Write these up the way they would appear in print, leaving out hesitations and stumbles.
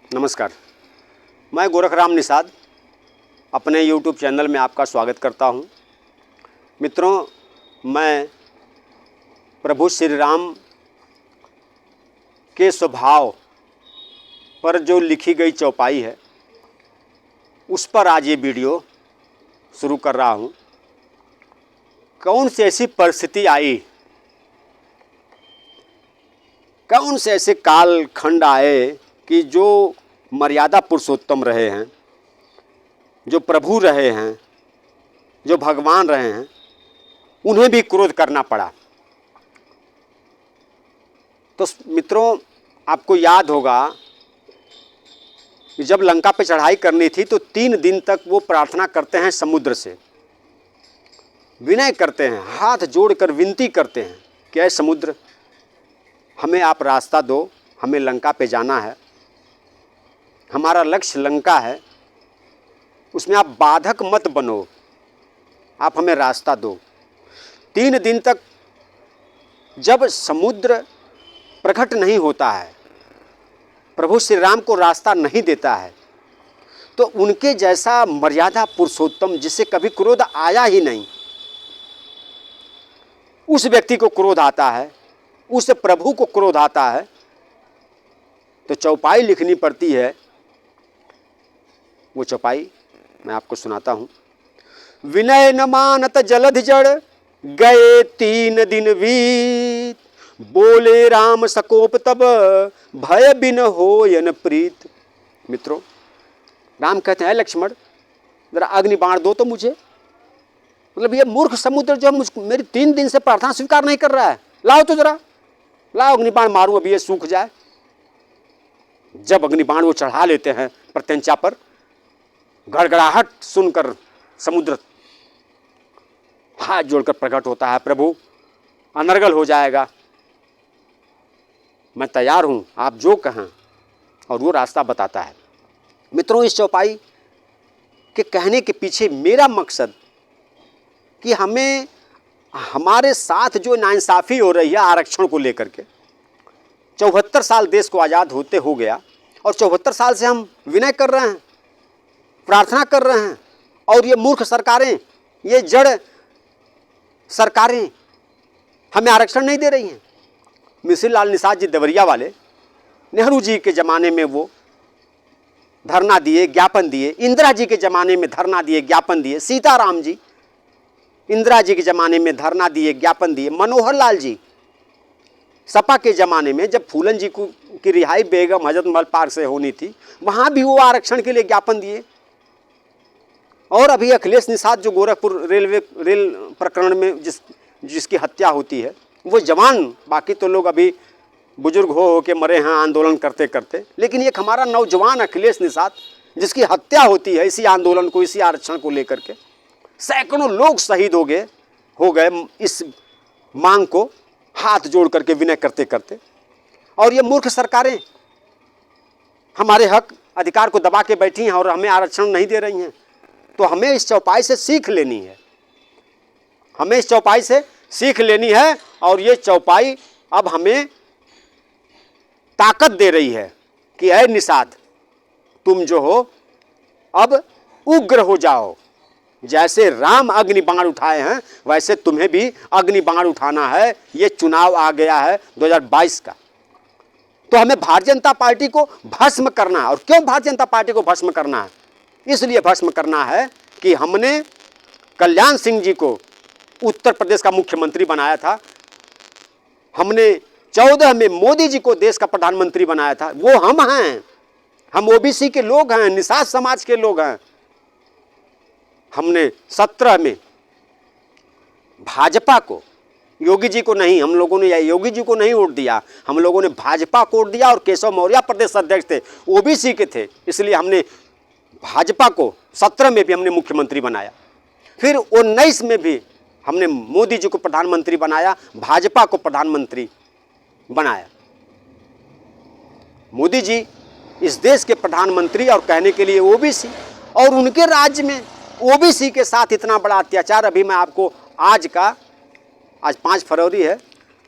नमस्कार, मैं गोरखराम निषाद अपने YouTube चैनल में आपका स्वागत करता हूं। मित्रों, मैं प्रभु श्री राम के स्वभाव पर जो लिखी गई चौपाई है उस पर आज ये वीडियो शुरू कर रहा हूं। कौन सी ऐसी परिस्थिति आई, कौन से ऐसे काल खंड आए कि जो मर्यादा पुरुषोत्तम रहे हैं, जो प्रभु रहे हैं, जो भगवान रहे हैं, उन्हें भी क्रोध करना पड़ा। तो मित्रों, आपको याद होगा कि जब लंका पे चढ़ाई करनी थी तो 3 दिन तक वो प्रार्थना करते हैं, समुद्र से विनय करते हैं, हाथ जोड़कर विनती करते हैं कि ऐ समुद्र, हमें आप रास्ता दो, हमें लंका पे जाना है, हमारा लक्ष्य लंका है, उसमें आप बाधक मत बनो, आप हमें रास्ता दो। 3 दिन तक जब समुद्र प्रकट नहीं होता है, प्रभु श्री राम को रास्ता नहीं देता है, तो उनके जैसा मर्यादा पुरुषोत्तम जिसे कभी क्रोध आया ही नहीं, उस व्यक्ति को क्रोध आता है, उस प्रभु को क्रोध आता है, तो चौपाई लिखनी पड़ती है। वो चौपाई मैं आपको सुनाता हूँ। विनय न मानत जलधि जड़, गए 3 दिन बीत, बोले राम सकोप तब, भय बिन होयन प्रीत। मित्रों, राम कहते हैं लक्ष्मण, जरा अग्नि बाण दो तो मुझे। मतलब ये मूर्ख समुद्र जो मेरी 3 दिन से प्रार्थना स्वीकार नहीं कर रहा है, लाओ तो जरा, लाओ अग्नि बाण मारूं, अभी ये सूख जाए। जब अग्नि बाण वो चढ़ा लेते हैं प्रत्यंचा पर, गड़गड़ाहट सुनकर समुद्र हाथ जोड़कर प्रकट होता है, प्रभु अनर्गल हो जाएगा, मैं तैयार हूं, आप जो कहें, और वो रास्ता बताता है। मित्रों, इस चौपाई के कहने के पीछे मेरा मकसद कि हमें हमारे साथ जो नाइंसाफ़ी हो रही है आरक्षण को लेकर के, 74 साल देश को आज़ाद होते हो गया और 74 साल से हम विनय कर रहे हैं, प्रार्थना कर रहे हैं, और ये मूर्ख सरकारें, ये जड़ सरकारें हमें आरक्षण नहीं दे रही हैं। मिश्री लाल निषाद जी देवरिया वाले, नेहरू जी के ज़माने में वो धरना दिए, ज्ञापन दिए, इंदिरा जी के ज़माने में धरना दिए, ज्ञापन दिए, सीताराम जी इंदिरा जी के ज़माने में धरना दिए, ज्ञापन दिए, मनोहर लाल जी सपा के ज़माने में जब फूलन जी की रिहाई बेगम हजरत महल पार्क से होनी थी, वहाँ भी वो आरक्षण के लिए ज्ञापन दिए। और अभी अखिलेश निषाद जो गोरखपुर रेल प्रकरण में जिसकी हत्या होती है, वो जवान, बाकी तो लोग अभी बुजुर्ग हो के मरे हैं आंदोलन करते करते, लेकिन एक हमारा नौजवान अखिलेश निषाद जिसकी हत्या होती है इसी आंदोलन को, इसी आरक्षण को लेकर के, सैकड़ों लोग शहीद हो गए इस मांग को हाथ जोड़ करके विनय करते करते। और ये मूर्ख सरकारें हमारे हक अधिकार को दबा के बैठी हैं और हमें आरक्षण नहीं दे रही हैं। तो हमें इस चौपाई से सीख लेनी है, हमें इस चौपाई से सीख लेनी है, और ये चौपाई अब हमें ताकत दे रही है कि ऐ निषाद, तुम जो हो अब उग्र हो जाओ, जैसे राम अग्नि बाण उठाए हैं वैसे तुम्हें भी अग्नि बाण उठाना है। ये चुनाव आ गया है 2022 का, तो हमें भारतीय जनता पार्टी को भस्म करना है। और क्यों भारतीय जनता पार्टी को भस्म करना है? इसलिए भस्म करना है कि हमने कल्याण सिंह जी को उत्तर प्रदेश का मुख्यमंत्री बनाया था, हमने 14 में मोदी जी को देश का प्रधानमंत्री बनाया था, वो हम हैं, हम ओबीसी के लोग हैं, निषाद समाज के लोग हैं। हमने 17 में भाजपा को, योगी जी को नहीं, हम लोगों ने योगी जी को नहीं वोट दिया, हम लोगों ने भाजपा को वोट दिया, और केशव मौर्य प्रदेश अध्यक्ष थे, ओबीसी के थे, इसलिए हमने भाजपा को 17 में भी हमने मुख्यमंत्री बनाया। फिर 19 में भी हमने मोदी जी को प्रधानमंत्री बनाया, भाजपा को प्रधानमंत्री बनाया। मोदी जी इस देश के प्रधानमंत्री और कहने के लिए ओबीसी, और उनके राज्य में ओबीसी के साथ इतना बड़ा अत्याचार। अभी मैं आपको आज 5 फरवरी है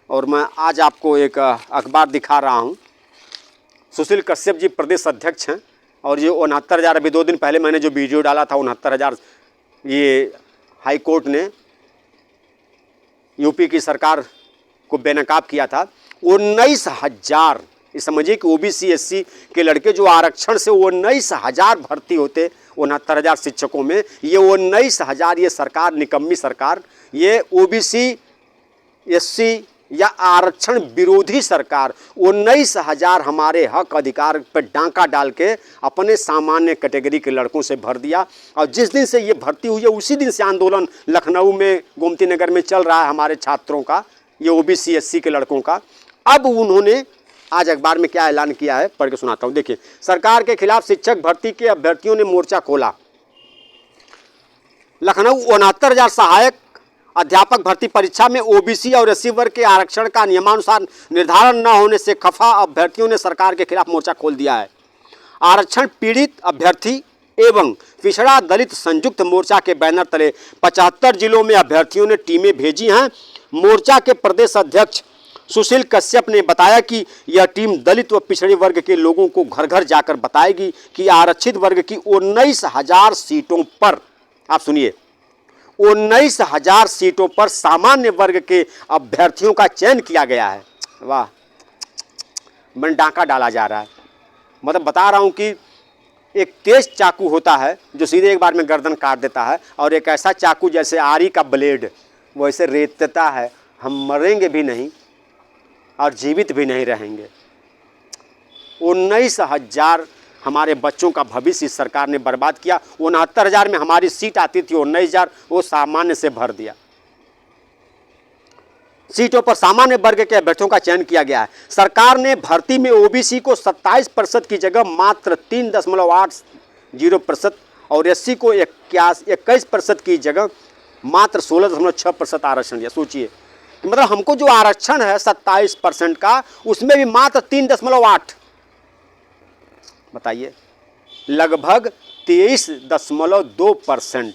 और मैं आज आपको एक अखबार दिखा रहा हूँ, सुशील कश्यप जी प्रदेश अध्यक्ष हैं और ये 69,000, अभी 2 दिन पहले मैंने जो वीडियो डाला था 69,000 ये हाई कोर्ट ने यूपी की सरकार को बेनकाब किया था। 19,000, ये समझिए कि ओबीसी एससी के लड़के जो आरक्षण से 19,000 भर्ती होते 69,000 शिक्षकों में, ये 19,000 ये सरकार, निकम्मी सरकार, ये ओबीसी एससी या आरक्षण विरोधी सरकार 19,000 हमारे हक अधिकार पर डांका डाल के अपने सामान्य कैटेगरी के लड़कों से भर दिया। और जिस दिन से ये भर्ती हुई है उसी दिन से आंदोलन लखनऊ में, गोमती नगर में चल रहा है हमारे छात्रों का, ये ओबीसी एससी के लड़कों का। अब उन्होंने आज अखबार में क्या ऐलान किया है, पढ़ के सुनाता हूँ। देखिए, सरकार के खिलाफ शिक्षक भर्ती के अभ्यर्थियों ने मोर्चा खोला। लखनऊ 69,000 सहायक अध्यापक भर्ती परीक्षा में ओबीसी और एससी वर्ग के आरक्षण का नियमानुसार निर्धारण न होने से खफा अभ्यर्थियों ने सरकार के खिलाफ मोर्चा खोल दिया है। आरक्षण पीड़ित अभ्यर्थी एवं पिछड़ा दलित संयुक्त मोर्चा के बैनर तले 75 जिलों में अभ्यर्थियों ने टीमें भेजी हैं। मोर्चा के प्रदेश अध्यक्ष सुशील कश्यप ने बताया कि यह टीम दलित व पिछड़े वर्ग के लोगों को घर घर जाकर बताएगी कि आरक्षित वर्ग की 19,000 सीटों पर, आप सुनिए, 19,000 सीटों पर सामान्य वर्ग के अभ्यर्थियों का चयन किया गया है। वाह, मन डांका डाला जा रहा है। मतलब बता रहा हूं कि एक तेज चाकू होता है जो सीधे एक बार में गर्दन काट देता है, और एक ऐसा चाकू जैसे आरी का ब्लेड वो ऐसे रेतता है, हम मरेंगे भी नहीं और जीवित भी नहीं रहेंगे। 19,000 हमारे बच्चों का भविष्य इस सरकार ने बर्बाद किया। 69,000 में हमारी सीट आती थी, 19,000 वो सामान्य से भर दिया। सीटों पर सामान्य वर्ग के अभ्यर्थियों का चयन किया गया है। सरकार ने भर्ती में ओबीसी को 27% की जगह मात्र 3.80% और एससी को 21% की जगह मात्र 16.6% आरक्षण दिया। सोचिए, मतलब हमको जो आरक्षण है 27% का, उसमें भी मात्र 3.8, बताइए, लगभग 23.2%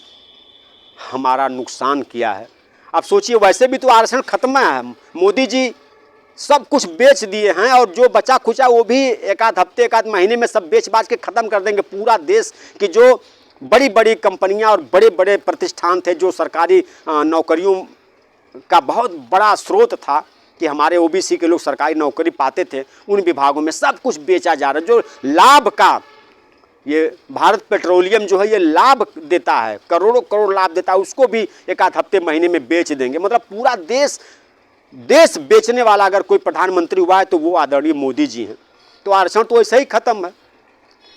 हमारा नुकसान किया है। अब सोचिए, वैसे भी तो आरक्षण खत्म है, मोदी जी सब कुछ बेच दिए हैं और जो बचा खुचा वो भी एक आध हफ्ते, एक आध महीने में सब बेच बाच के ख़त्म कर देंगे। पूरा देश की जो बड़ी बड़ी कंपनियां और बड़े बड़े प्रतिष्ठान थे, जो सरकारी नौकरियों का बहुत बड़ा स्रोत था कि हमारे ओबीसी के लोग सरकारी नौकरी पाते थे, उन विभागों में सब कुछ बेचा जा रहा है। जो लाभ का, ये भारत पेट्रोलियम जो है ये लाभ देता है, करोड़ों करोड़ लाभ देता है, उसको भी एक आध हफ्ते महीने में बेच देंगे। मतलब पूरा देश बेचने वाला अगर कोई प्रधानमंत्री हुआ है तो वो आदरणीय मोदी जी हैं। तो आरक्षण तो ऐसे ही खत्म है।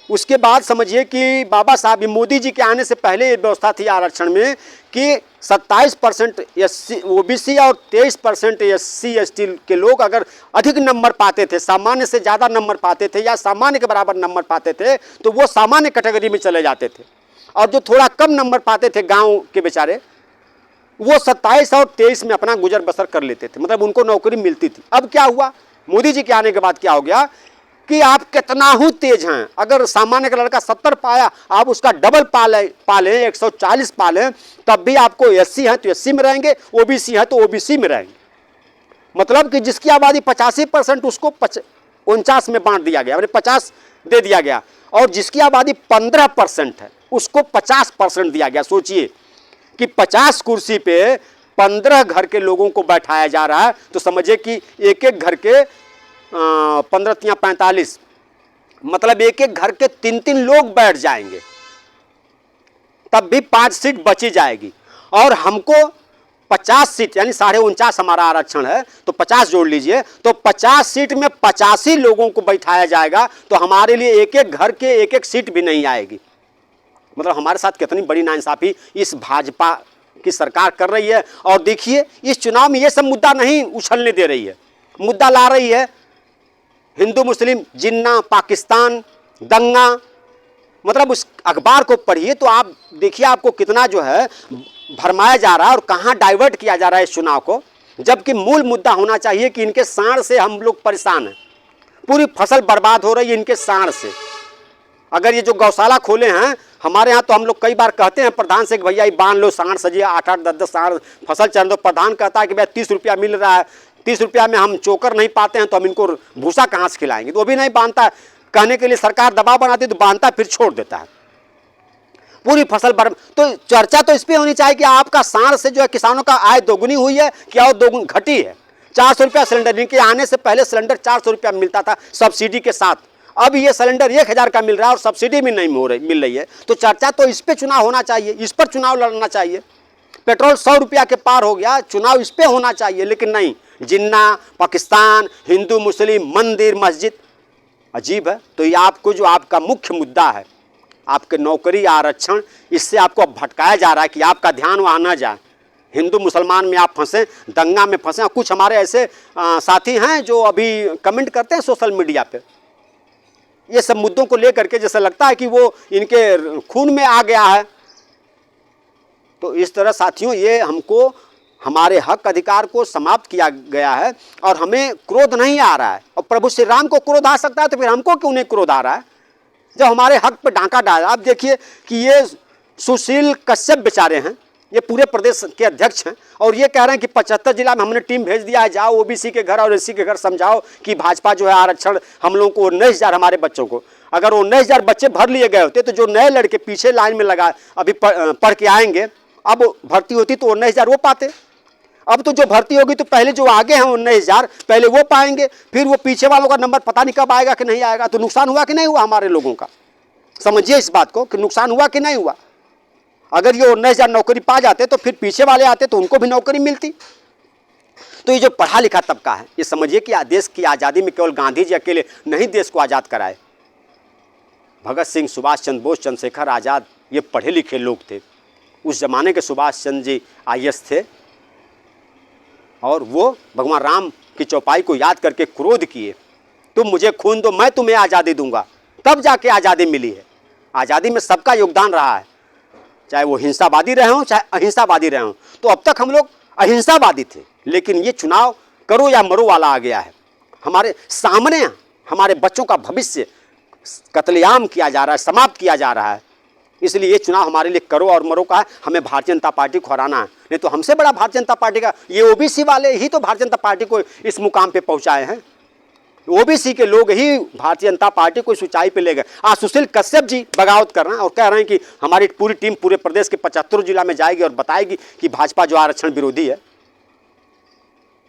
उसके बाद समझिए कि बाबा साहब मोदी जी के आने से पहले ये व्यवस्था थी आरक्षण में कि 27% एससी ओबीसी और 23% एससी एसटी के लोग अगर अधिक नंबर पाते थे, सामान्य से ज़्यादा नंबर पाते थे या सामान्य के बराबर नंबर पाते थे, तो वो सामान्य कैटेगरी में चले जाते थे। और जो थोड़ा कम नंबर पाते थे गांव के बेचारे, वो 27 और 23 में अपना गुजर बसर कर लेते थे, मतलब उनको नौकरी मिलती थी। अब क्या हुआ, मोदी जी के आने के बाद क्या हो गया कि आप कितना ही तेज हैं, अगर सामान्य का लड़का 70 पाया, आप उसका डबल पालें 140 पालें, तब भी आपको एससी है तो एससी में रहेंगे, ओबीसी है तो ओबीसी में रहेंगे। मतलब कि जिसकी आबादी 85% उसको 49 में बांट दिया गया, 50 दे दिया गया, और जिसकी आबादी 15% है उसको 50% दिया गया। सोचिए कि 50 कुर्सी पे 15 घर के लोगों को बैठाया जा रहा है, तो समझिए कि एक एक घर के 15 या 45, मतलब एक एक घर के 3-3 लोग बैठ जाएंगे, तब भी 5 सीट बची जाएगी। और हमको 50 सीट यानी 49.5 हमारा आरक्षण है, तो 50 जोड़ लीजिए, तो 50 सीट में 85 लोगों को बैठाया जाएगा, तो हमारे लिए एक एक घर के एक एक सीट भी नहीं आएगी। मतलब हमारे साथ कितनी बड़ी नाइंसाफी इस भाजपा की सरकार कर रही है। और देखिए, इस चुनाव में ये सब मुद्दा नहीं उछलने दे रही है, मुद्दा ला रही है हिंदू मुस्लिम, जिन्ना, पाकिस्तान, दंगा। मतलब उस अखबार को पढ़िए तो आप देखिए आपको कितना जो है भरमाया जा रहा है और कहाँ डाइवर्ट किया जा रहा है इस चुनाव को, जबकि मूल मुद्दा होना चाहिए कि इनके साड़ से हम लोग परेशान हैं, पूरी फसल बर्बाद हो रही है इनके साड़ से। अगर ये जो गौशाला खोले हैं हमारे यहाँ, तो हम लोग कई बार कहते हैं प्रधान से कि भैया ये बांध लो, साढ़ सजिए, 8-8, 10-10 साढ़ फसल चल दो। प्रधान कहता है कि भैया 30 रुपया मिल रहा है, 30 रुपया में हम चोकर नहीं पाते हैं, तो हम इनको भूसा कहाँ से खिलाएंगे, तो वो भी नहीं बांधता। कहने के लिए सरकार दबाव बनाती तो बांधता फिर छोड़ देता है, पूरी फसल तो चर्चा तो इस पे होनी चाहिए कि आपका सांड से जो है किसानों का आय दोगुनी हुई है क्या और दोगुनी घटी है। 400 रुपया सिलेंडर, इनके आने से पहले सिलेंडर 400 रुपया मिलता था सब्सिडी के साथ, अब ये सिलेंडर 1000 का मिल रहा है और सब्सिडी भी नहीं मिल रही है। तो चर्चा तो इस पे चुनाव होना चाहिए, इस पर चुनाव लड़ना चाहिए। पेट्रोल 100 रुपया के पार हो गया, चुनाव इस पे होना चाहिए, लेकिन नहीं, जिन्ना, पाकिस्तान, हिंदू मुस्लिम, मंदिर मस्जिद, अजीब है। तो ये आपको जो आपका मुख्य मुद्दा है, आपके नौकरी आरक्षण, इससे आपको भटकाया जा रहा है कि आपका ध्यान वहाँ ना जाए, हिंदू मुसलमान में आप फंसे, दंगा में फंसे। कुछ हमारे ऐसे साथी हैं जो अभी कमेंट करते हैं सोशल मीडिया पे ये सब मुद्दों को लेकर के, जैसा लगता है कि वो इनके खून में आ गया है। तो इस तरह साथियों, ये हमको हमारे हक अधिकार को समाप्त किया गया है और हमें क्रोध नहीं आ रहा है। और प्रभु श्री राम को क्रोध आ सकता है तो फिर हमको क्यों नहीं क्रोध आ रहा है जब हमारे हक पर डांका डाला। आप देखिए कि ये सुशील कश्यप बेचारे हैं, ये पूरे प्रदेश के अध्यक्ष हैं और ये कह रहे हैं कि 75 जिला में हमने टीम भेज दिया है, जाओ ओबीसी के घर और एससी के घर समझाओ कि भाजपा जो है आरक्षण हम लोगों को 19,000 हमारे बच्चों को, अगर 19,000 बच्चे भर लिए गए होते तो जो नए लड़के पीछे लाइन में लगा अभी पढ़ के आएंगे, अब भर्ती होती तो 19,000 वो पाते। अब तो जो भर्ती होगी तो पहले जो आगे हैं 19,000 पहले वो पाएंगे, फिर वो पीछे वालों का नंबर पता नहीं कब आएगा कि नहीं आएगा। तो नुकसान हुआ कि नहीं हुआ हमारे लोगों का, समझिए इस बात को कि नुकसान हुआ कि नहीं हुआ। अगर ये 19,000 नौकरी पा जाते तो फिर पीछे वाले आते तो उनको भी नौकरी मिलती। तो ये जो पढ़ा लिखा तबका है, ये समझिए कि देश की आज़ादी में केवल गांधी जी अकेले नहीं देश को आज़ाद कराए, भगत सिंह, सुभाष चंद्र बोस, चंद्रशेखर आज़ाद, ये पढ़े लिखे लोग थे। उस जमाने के सुभाष चंद्र जी IAS थे और वो भगवान राम की चौपाई को याद करके क्रोध किए, तुम मुझे खून दो मैं तुम्हें आज़ादी दूंगा, तब जाके आज़ादी मिली है। आज़ादी में सबका योगदान रहा है, चाहे वो हिंसावादी रहे हों चाहे अहिंसावादी रहे हों। तो अब तक हम लोग अहिंसावादी थे, लेकिन ये चुनाव करो या मरो वाला आ गया है। हमारे सामने हमारे बच्चों का भविष्य कत्लेआम किया जा रहा है, समाप्त किया जा रहा है। इसलिए ये चुनाव हमारे लिए करो और मरो का है, हमें भारतीय जनता पार्टी को हराना है। नहीं तो हमसे बड़ा भारतीय जनता पार्टी का, ये ओबीसी वाले ही तो भारतीय जनता पार्टी को इस मुकाम पे पहुंचाए हैं। ओबीसी के लोग ही भारतीय जनता पार्टी को इस ऊंचाई पे ले गए। आज सुशील कश्यप जी बगावत कर रहे हैं और कह रहे हैं कि हमारी पूरी टीम पूरे प्रदेश के 75 जिला में जाएगी और बताएगी कि भाजपा जो आरक्षण विरोधी है।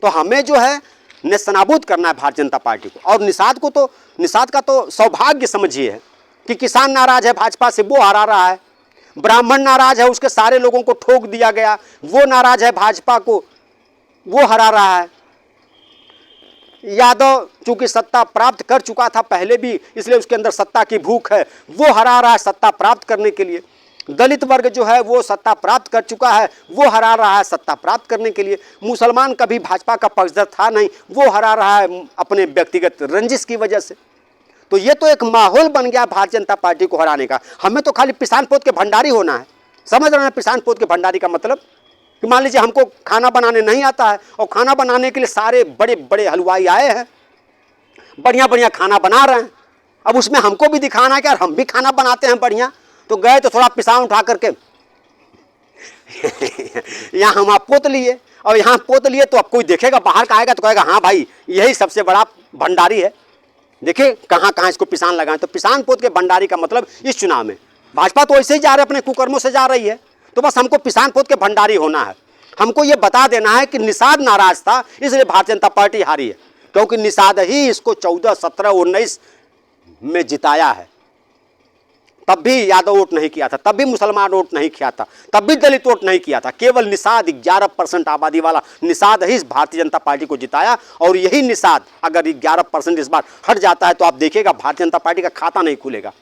तो हमें जो है नेस्तनाबूद करना है भारतीय जनता पार्टी को। और निषाद का तो सौभाग्य समझिए है कि किसान नाराज है भाजपा से, वो हरा रहा है। ब्राह्मण नाराज है, उसके सारे लोगों को ठोक दिया गया, वो नाराज है भाजपा को, वो हरा रहा है। यादव चूंकि सत्ता प्राप्त कर चुका था पहले भी, इसलिए उसके अंदर सत्ता की भूख है, वो हरा रहा है सत्ता प्राप्त करने के लिए। दलित वर्ग जो है वो सत्ता प्राप्त कर चुका है, वो हरा रहा है सत्ता प्राप्त करने के लिए। मुसलमान कभी भाजपा का पक्षधर था नहीं, वो हरा रहा है अपने व्यक्तिगत रंजिश की वजह से। तो ये तो एक माहौल बन गया भारतीय जनता पार्टी को हराने का। हमें तो खाली पिसान पोत के भंडारी होना है। समझ रहे हैं पिसान पोत के भंडारी का मतलब कि मान लीजिए हमको खाना बनाने नहीं आता है और खाना बनाने के लिए सारे बड़े बड़े हलवाई आए हैं, बढ़िया बढ़िया खाना बना रहे हैं। अब उसमें हमको भी दिखाना है कि यार हम भी खाना बनाते हैं बढ़िया। तो गए तो थोड़ा पिसान उठा करके यहाँ हम आप पोत लिए, और यहाँ पोत लिए तो अब कोई देखेगा बाहर का आएगा तो कहेगा हाँ भाई यही सबसे बड़ा भंडारी है, देखिए कहाँ कहाँ इसको पिसान लगाएं। तो पिसान पोत के भंडारी का मतलब इस चुनाव में भाजपा तो ऐसे ही जा रहे अपने कुकर्मों से जा रही है। तो बस हमको पिसान पोत के भंडारी होना है। हमको ये बता देना है कि निषाद नाराज था इसलिए भारतीय जनता पार्टी हारी है, क्योंकि निषाद ही इसको 14, 17, 19 में जिताया है। तब भी यादव वोट नहीं किया था, तब भी मुसलमान वोट नहीं किया था, तब भी दलित वोट नहीं किया था। केवल निषाद 11% आबादी वाला निषाद ही भारतीय जनता पार्टी को जिताया। और यही निषाद अगर 11% इस बार हट जाता है तो आप देखिएगा भारतीय जनता पार्टी का खाता नहीं खुलेगा।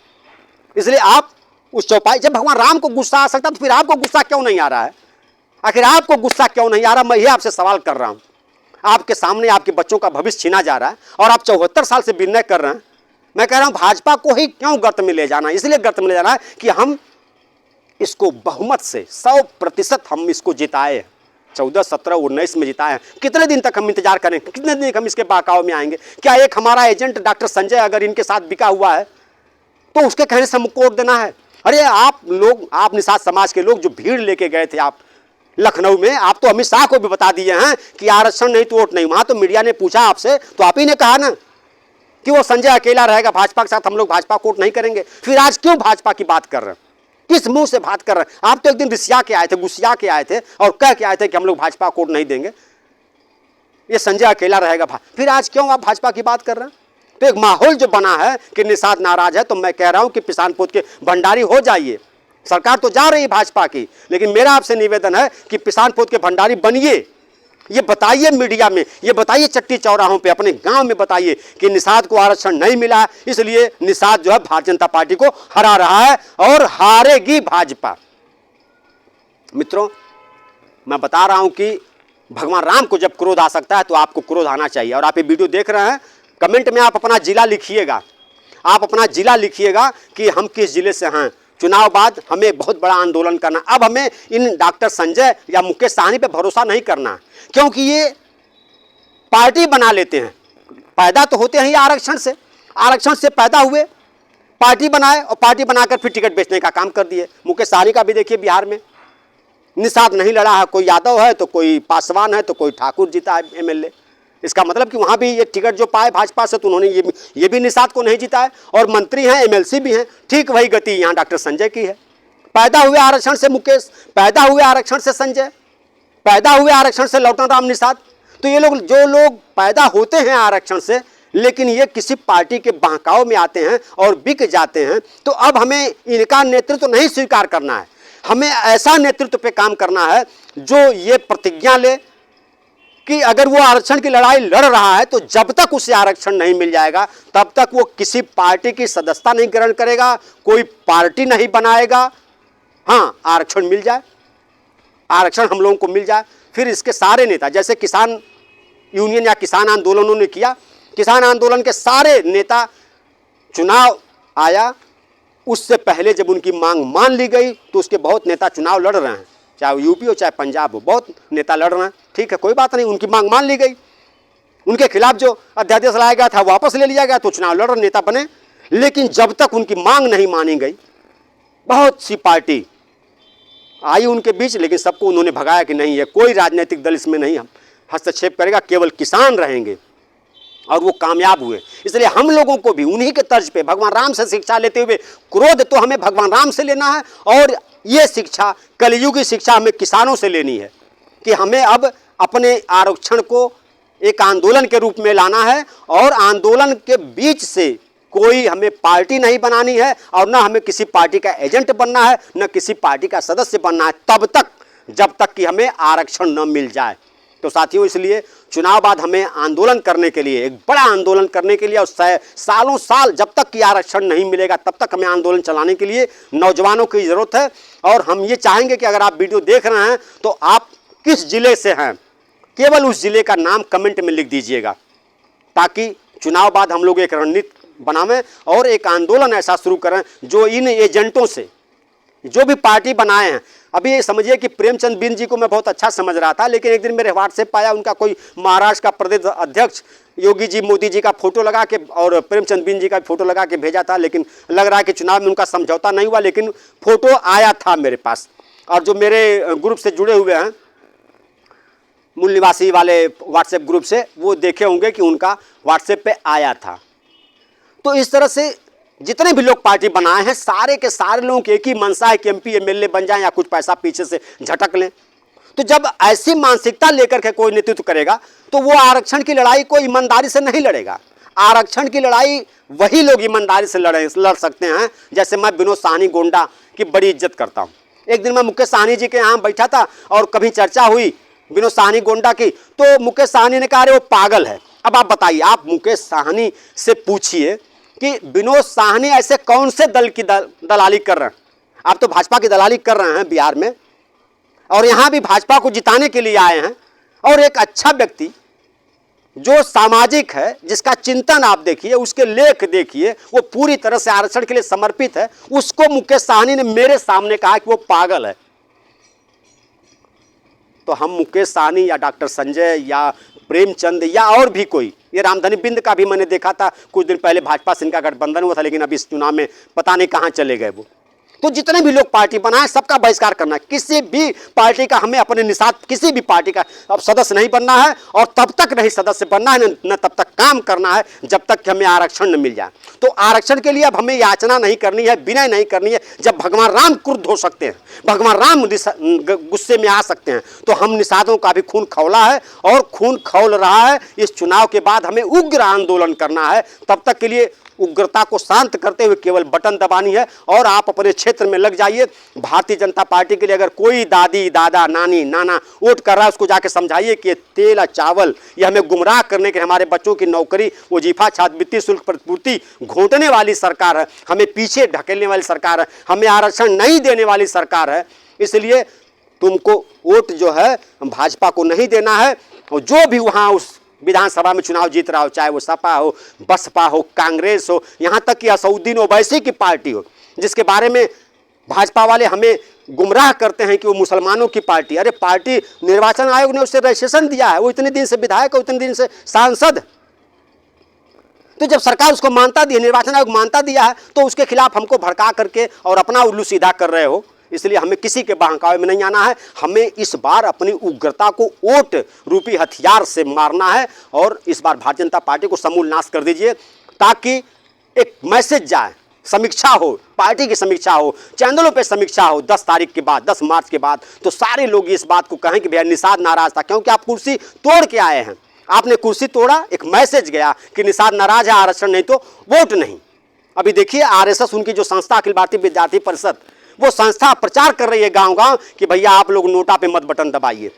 इसलिए आप उस चौपाई, जब भगवान राम को गुस्सा आ सकता तो फिर आपको गुस्सा क्यों नहीं आ रहा है? आखिर आपको गुस्सा क्यों नहीं आ रहा? मैं ये आपसे सवाल कर रहा हूँ। आपके सामने आपके बच्चों का भविष्य छीना जा रहा है और आप 74 साल से विनय कर रहे हैं। मैं कह रहा हूं भाजपा को ही क्यों गर्त में ले जाना है? इसलिए गर्त में ले जाना है कि हम इसको बहुमत से 100% हम इसको जिताए हैं। 14, 17, 19 में जिताए हैं। कितने दिन तक हम इंतजार करें? कितने दिन हम इसके बहकाव में आएंगे? क्या एक हमारा एजेंट डॉक्टर संजय अगर इनके साथ बिका हुआ है तो उसके कहने से हमको वोट देना है? अरे आप लोग, आप निषाद समाज के लोग जो भीड़ लेके गए थे आप लखनऊ में, आप तो अमित शाह को भी बता दिए हैं कि आरक्षण नहीं तो वोट नहीं। वहां तो मीडिया ने पूछा आपसे तो आप ही ने कहा ना कि वो संजय अकेला रहेगा भाजपा के साथ, हम लोग भाजपा को वोट नहीं करेंगे। फिर आज क्यों भाजपा की बात कर रहे हैं, किस मुंह से बात कर रहे हैं? आप तो एक दिन रिसिया के आए थे, गुस्सिया के आए थे और कह के आए थे कि हम लोग भाजपा को वोट नहीं देंगे, ये संजय अकेला रहेगा। फिर आज क्यों आप भाजपा की बात कर रहे हैं? तो एक माहौल जो बना है कि निषाद नाराज है, तो मैं कह रहा हूं कि पिसानपुर के भंडारी हो जाइए। सरकार तो जा रही है भाजपा की, लेकिन मेरा आपसे निवेदन है कि पिसानपुर के भंडारी बनिए। ये बताइए मीडिया में, ये बताइए चट्टी चौराहों पे, अपने गांव में बताइए कि निषाद को आरक्षण नहीं मिला, इसलिए निषाद जो है भारतीय जनता पार्टी को हरा रहा है और हारेगी भाजपा। मित्रों, मैं बता रहा हूं कि भगवान राम को जब क्रोध आ सकता है तो आपको क्रोध आना चाहिए। और आप ये वीडियो देख रहे हैं, कमेंट में आप अपना जिला लिखिएगा, आप अपना जिला लिखिएगा कि हम किस जिले से हैं। चुनाव बाद हमें बहुत बड़ा आंदोलन करना। अब हमें इन डॉक्टर संजय या मुकेश साहनी पे भरोसा नहीं करना, क्योंकि ये पार्टी बना लेते हैं। पैदा तो होते हैं आरक्षण से पैदा हुए, पार्टी बनाए और पार्टी बनाकर फिर टिकट बेचने का काम कर दिए। मुकेश साहनी का भी देखिए, बिहार में निषाद नहीं लड़ा है, कोई यादव है तो कोई पासवान है तो कोई ठाकुर जीता है एमएलए। इसका मतलब कि वहाँ भी ये टिकट जो पाए भाजपा से, तो उन्होंने ये भी निषाद को नहीं जीता है। और मंत्री हैं, एमएलसी भी हैं। ठीक वही गति यहाँ डॉक्टर संजय की है। पैदा हुए आरक्षण से मुकेश, पैदा हुए आरक्षण से संजय, पैदा हुए आरक्षण से लौटन राम निषाद। तो ये लोग, जो लोग पैदा होते हैं आरक्षण से, लेकिन ये किसी पार्टी के बहकाव में आते हैं और बिक जाते हैं, तो अब हमें इनका नेतृत्व नहीं स्वीकार करना है। हमें ऐसा नेतृत्व पे काम करना है जो ये प्रतिज्ञा ले कि अगर वो आरक्षण की लड़ाई लड़ रहा है तो जब तक उसे आरक्षण नहीं मिल जाएगा तब तक वो किसी पार्टी की सदस्यता नहीं ग्रहण करेगा, कोई पार्टी नहीं बनाएगा। हाँ, आरक्षण मिल जाए, आरक्षण हम लोगों को मिल जाए, फिर इसके सारे नेता, जैसे किसान यूनियन या किसान आंदोलनों ने किया, किसान आंदोलन के सारे नेता, चुनाव आया उससे पहले जब उनकी मांग मान ली गई तो उसके बहुत नेता चुनाव लड़ रहे हैं, चाहे यूपी हो चाहे पंजाब हो, बहुत नेता लड़ रहे हैं। ठीक है, कोई बात नहीं, उनकी मांग मान ली गई, उनके खिलाफ जो अध्यादेश लाया गया था वापस ले लिया गया, तो चुनाव लड़ रहे नेता बने। लेकिन जब तक उनकी मांग नहीं मानी गई, बहुत सी पार्टी आई उनके बीच, लेकिन सबको उन्होंने भगाया कि नहीं, ये कोई राजनीतिक दल इसमें नहीं हम हस्तक्षेप करेगा, केवल किसान रहेंगे, और वो कामयाब हुए। इसलिए हम लोगों को भी उन्हीं के तर्ज पे भगवान राम से शिक्षा लेते हुए, क्रोध तो हमें भगवान राम से लेना है और ये शिक्षा, कलयुगी शिक्षा हमें किसानों से लेनी है कि हमें अब अपने आरक्षण को एक आंदोलन के रूप में लाना है और आंदोलन के बीच से कोई हमें पार्टी नहीं बनानी है और न हमें किसी पार्टी का एजेंट बनना है, न किसी पार्टी का सदस्य बनना है, तब तक जब तक कि हमें आरक्षण न मिल जाए। तो साथियों, इसलिए चुनाव बाद हमें आंदोलन करने के लिए, एक बड़ा आंदोलन करने के लिए, और सालों साल जब तक कि आरक्षण नहीं मिलेगा तब तक हमें आंदोलन चलाने के लिए नौजवानों की ज़रूरत है। और हम ये चाहेंगे कि अगर आप वीडियो देख रहे हैं तो आप किस ज़िले से हैं, केवल उस ज़िले का नाम कमेंट में लिख दीजिएगा, ताकि चुनाव बाद हम लोग एक रणनीति बनावें और एक आंदोलन ऐसा शुरू करें जो इन एजेंटों से, जो भी पार्टी बनाए हैं। अभी ये समझिए कि प्रेमचंद बिंद जी को मैं बहुत अच्छा समझ रहा था, लेकिन एक दिन मेरे व्हाट्सएप आया, उनका कोई महाराष्ट्र का प्रदेश अध्यक्ष योगी जी, मोदी जी का फोटो लगा के और प्रेमचंद बिंद जी का फोटो लगा के भेजा था, लेकिन लग रहा है कि चुनाव में उनका समझौता नहीं हुआ, लेकिन फोटो आया था मेरे पास। और जो मेरे ग्रुप से जुड़े हुए हैं, मूल निवासी वाले व्हाट्सएप ग्रुप से, वो देखे होंगे कि उनका व्हाट्सएप पे आया था। तो इस तरह से जितने भी लोग पार्टी बनाए हैं, सारे के सारे लोगों की एक ही मंशा है कि एमपी एमएलए बन जाएं या कुछ पैसा पीछे से झटक लें। तो जब ऐसी मानसिकता लेकर के कोई नेतृत्व करेगा तो वो आरक्षण की लड़ाई कोई ईमानदारी से नहीं लड़ेगा। आरक्षण की लड़ाई वही लोग ईमानदारी से लड़ सकते हैं। जैसे मैं विनोद साहनी गोंडा की बड़ी इज्जत करता हूँ। एक दिन मैं मुकेश साहनी जी के यहाँ बैठा था और कभी चर्चा हुई विनोद साहनी गोंडा की, तो मुकेश साहनी ने कहा अरे वो पागल है। अब आप बताइए, आप मुकेश साहनी से पूछिए कि विनोद साहनी ऐसे कौन से दल की दलाली कर रहे हैं। आप तो भाजपा की दलाली कर रहे हैं बिहार में, और यहाँ भी भाजपा को जिताने के लिए आए हैं। और एक अच्छा व्यक्ति जो सामाजिक है, जिसका चिंतन आप देखिए, उसके लेख देखिए, वो पूरी तरह से आरक्षण के लिए समर्पित है, उसको मुकेश साहनी ने मेरे सामने कहा कि वो पागल है। तो हम मुकेश साहनी या डॉक्टर संजय या प्रेमचंद या और भी कोई, ये रामधनी बिंद का भी मैंने देखा था कुछ दिन पहले, भाजपा से इनका गठबंधन हुआ था, लेकिन अभी इस चुनाव में पता नहीं कहाँ चले गए वो। तो जितने भी लोग पार्टी बनाए सबका बहिष्कार करना है। किसी भी पार्टी का हमें अपने निषाद, किसी भी पार्टी का अब सदस्य नहीं बनना है और तब तक नहीं सदस्य बनना है, न तब तक काम करना है जब तक कि हमें आरक्षण न मिल जाए। तो आरक्षण के लिए अब हमें याचना नहीं करनी है, विनय नहीं करनी है। जब भगवान राम क्रुद्ध हो सकते हैं, भगवान राम गुस्से में आ सकते हैं, तो हम निषादों का भी खून खौला है और खून खौल रहा है। इस चुनाव के बाद हमें उग्र आंदोलन करना है। तब तक के लिए उग्रता को शांत करते हुए केवल बटन दबानी है और आप अपने क्षेत्र में लग जाइए। भारतीय जनता पार्टी के लिए अगर कोई दादी, दादा, नानी, नाना वोट कर रहा है, उसको जाके समझाइए कि तेल और चावल ये हमें गुमराह करने के, हमारे बच्चों की नौकरी, वजीफा, छात्रवृत्ति, शुल्क प्रतिपूर्ति घोंटने वाली सरकार है, हमें पीछे ढकेलने वाली सरकार है, हमें आरक्षण नहीं देने वाली सरकार है। इसलिए तुमको वोट जो है भाजपा को नहीं देना है। और जो भी वहाँ उस विधानसभा में चुनाव जीत रहा हो, चाहे वो सपा हो, बसपा हो, कांग्रेस हो, यहाँ तक कि असउद्दीन ओवैसी की पार्टी हो, जिसके बारे में भाजपा वाले हमें गुमराह करते हैं कि वो मुसलमानों की पार्टी। अरे पार्टी, निर्वाचन आयोग ने उससे रजिस्ट्रेशन दिया है, वो इतने दिन से विधायक है, उतने दिन से सांसद। तो जब सरकार उसको मान्यता दी, निर्वाचन आयोग मान्यता दिया है, तो उसके खिलाफ हमको भड़का करके और अपना उल्लू सीधा कर रहे हो। इसलिए हमें किसी के बहकावे में नहीं आना है। हमें इस बार अपनी उग्रता को वोट रूपी हथियार से मारना है और इस बार भारतीय जनता पार्टी को समूल नाश कर दीजिए, ताकि एक मैसेज जाए, समीक्षा हो, पार्टी की समीक्षा हो, चैनलों पे समीक्षा हो 10 तारीख के बाद, 10 मार्च के बाद, तो सारे लोग इस बात को कहें कि भैया निषाद नाराज था, क्योंकि आप कुर्सी तोड़ के आए हैं। आपने कुर्सी तोड़ा, एक मैसेज गया कि निषाद नाराज है, आरक्षण नहीं तो वोट नहीं। अभी देखिए आरएसएस, उनकी जो संस्था अखिल भारतीय विद्यार्थी परिषद, वो संस्था प्रचार कर रही है गांव गांव कि भैया आप लोग नोटा पे मत बटन दबाइए।